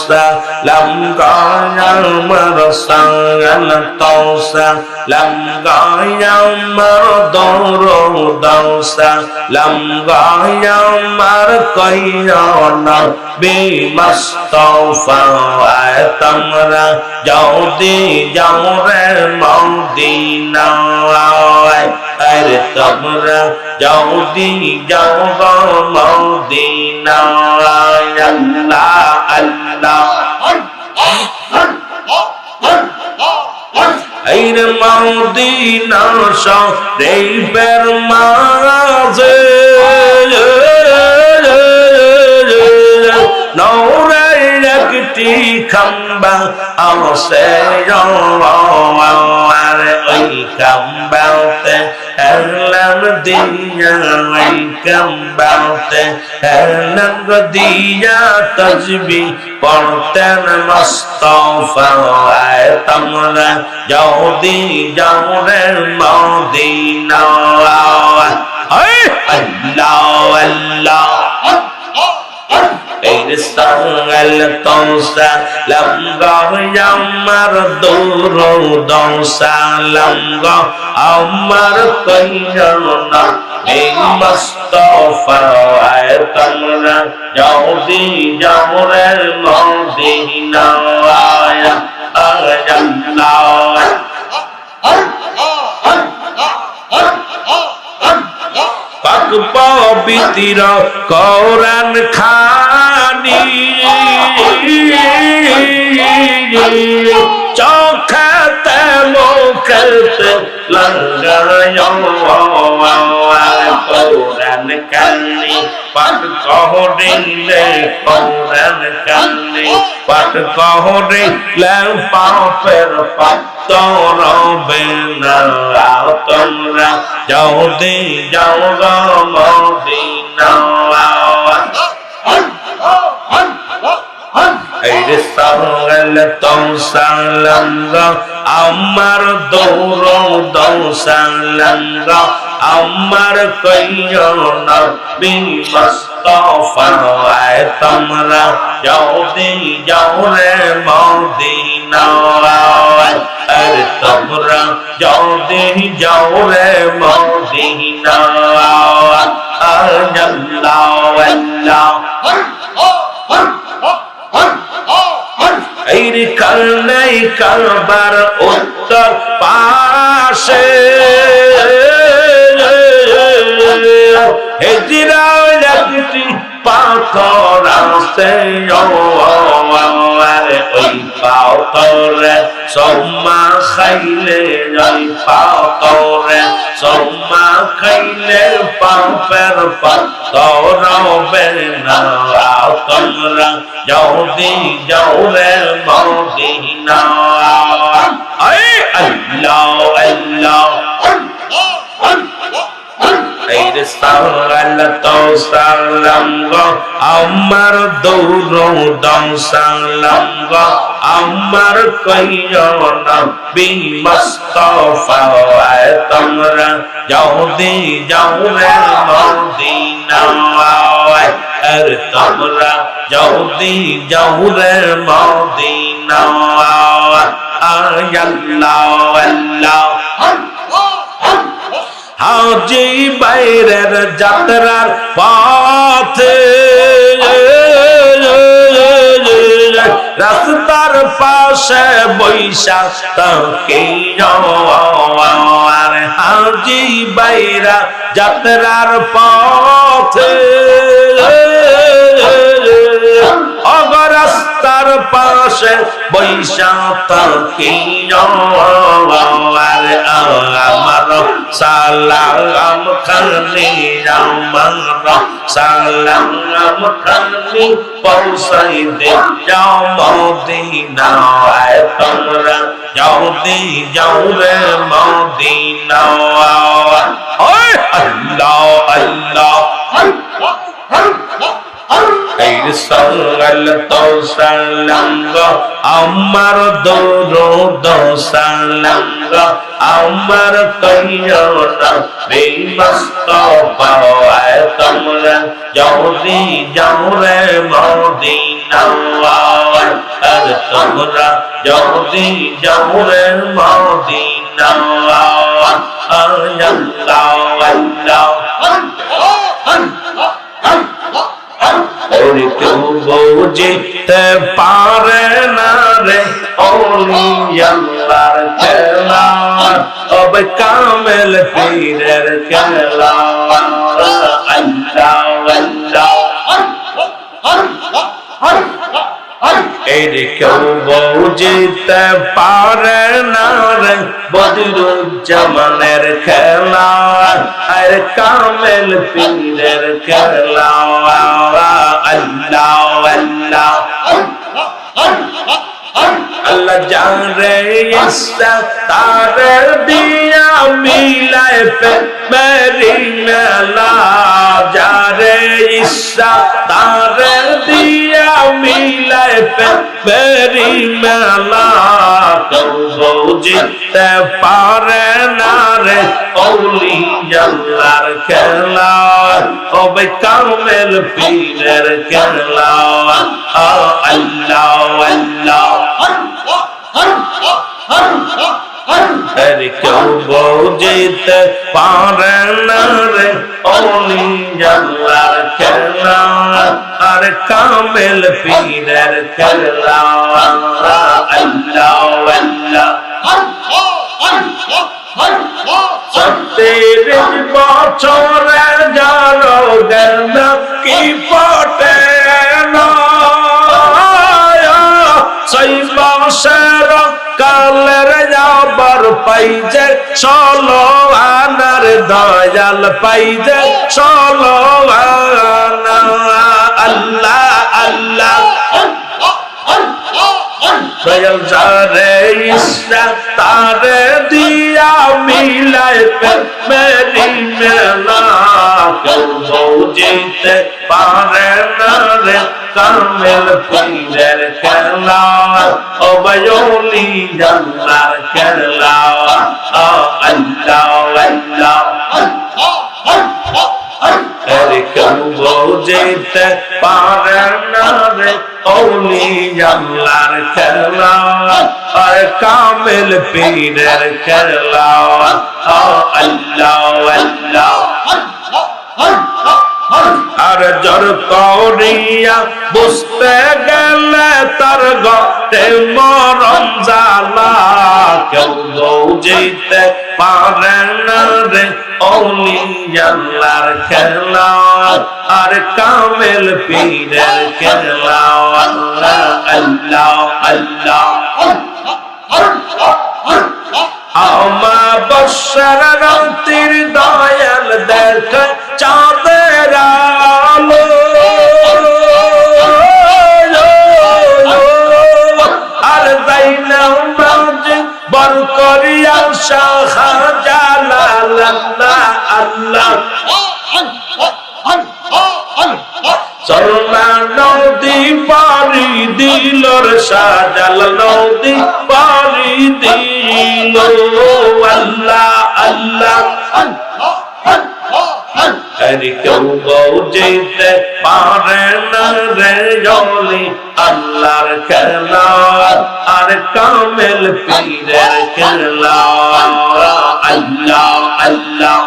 সালাম আমার সালাম আমার দরুদ সালাম আমার কইনা বে মুস্তাফা তোমরা যদি যাও রে মদিনা আরে তোমরা যদি যাও মদিনা আল্লাহ আল্লাহ আইরে মদিনা শরীফের মাঝে নূরের একটি খাম্বা আছে আর ওই খাম্বাতে এলাম দিয়া ওই খাম্বাতে এলাম দিয়া তাসবিহ পড়তেন মুস্তাফা তোমরা যদি যাও রে মদিনা আল্লাহ আল্লাহ সালাম আমার দরুদ সালাম আমার কইনা বে মুস্তাফা তোমরা যদি যাও রে মদিনা পাক পবিত্র কোরআন খানি চোখেতে মুখেতে লাগায় কোরআন কানি পাক কহরিলে কোরআন কানি পাক কহরিলে পাপের পাতর বেনা তোমরা যদি যাও মদিনা সালাম আমার দরুদ সালাম আমার কইনা বে মুস্তাফা তোমরা যদি যাও রে মদিনা আরে তোমরা যদি যাও রে মদিনা আল্লাহ আল্লাহ এই কালনাই কারবার উত্তর পাশে হিজরাও লাগতি পাথর আছে ওই পাথরে সোমা খাইলে ওই পাথরে সোমা খাইলে পাপের পাথর বেনা তোমরা যদি যাও রে মদিনা আল্লাহ আল্লাহ সালাম আমার দরুদ সালাম আমার কইনা বে মুস্তাফা তোমরা যদি যাও রে মদিনা আর তোমরা যদি যাও রে মদিনা আল্লাহ আল্লাহ হাজি বাইরের যাত্রার পথে রাস্তার পাশে বৈশা তাকে হাজি বাইরা যাত্রার পথে রাস্তার পাশে বৈশা তাকে আমার সালাম খানি আমার সালাম খানি পৌঁছাই দে যাও মদিনা তোমরা যদি যাও রে মদিনা আল্লাহ আল্লাহ এই সালাত সালাম গো আমার দরুদ সালাম গো আমার কইরা বেমস্তফা তোমরা যদি যাও রে মদিনা আর তোমরা যদি যাও রে মদিনা আল্লাহ আল্লাহ ওরে কেউ বুঝতে পারে না রে ওলি আল্লাহর খেলা তবে কামেল পীরের খেলা আল্লাহ আল্লাহ এরে কেউ বুঝতে পারে না রে বদরুজ্জামানের খেলা আর কামেল পীরের খেলা আল্লাহ আল্লাহ আল্লাহ জানে ইচ্ছা তার দিয়া মিলায় মেরি মেলা যারে ইচ্ছা তার দিয়া মিলায় মেরি মেলা কেউ বুঝতে পারে না রে ওলি আল্লাহর খেলা ওবে কামেল পীরের খেলা আল্লাহ আল্লাহ কেউ বুঝতে পারে না রে ওলি আল্লাহর খেলা আর কামেল পীরের খেলা আল্লাহ আল্লাহ সত্তর বছরে জানো গেল কি পটে না সেই বছর কালের যাবার পাইছে ষোলো আনার দয়াল পাইছে ষোলো আনা আল্লাহ আল্লাহ দয়াল যারে ইচ্ছা তারে দিয়া মিলায় মেরি মেলা কেউ বুঝতে পারে না রে কামেল পীরের খেলা ও বলি আল্লাহর খেলা আল্লাহ আল্লাহ আরে কেউ বুঝতে পারে না রে ওলি আল্লাহর খেলা আর কামেল পীরের খেলা আল্লাহ আল্লাহ আর জোর করিয়া বুঝতে গেলে তার গতে মরণ জ্বালা কেউ বুঝতে পারে না রে ওলি আল্লাহর খেলা আর কামেল পীরের খেলা আল্লাহ আল্লাহ আল্লাহ আমা বর্ষার রাতের দয়াল দেখ চাঁদের আলো আর যাইলাম মাঝে বর করিয়া শাহজালাল আল্লাহ আল্লাহ চলনা নদী পারি দিলর শাহজাল নদী পারি দিল আল্লাহ আল্লাহ আরে কেউ বুঝতে পারে না রে ওলি আল্লাহর খেলা আর কামেল পীরের খেলা আল্লাহ আল্লাহ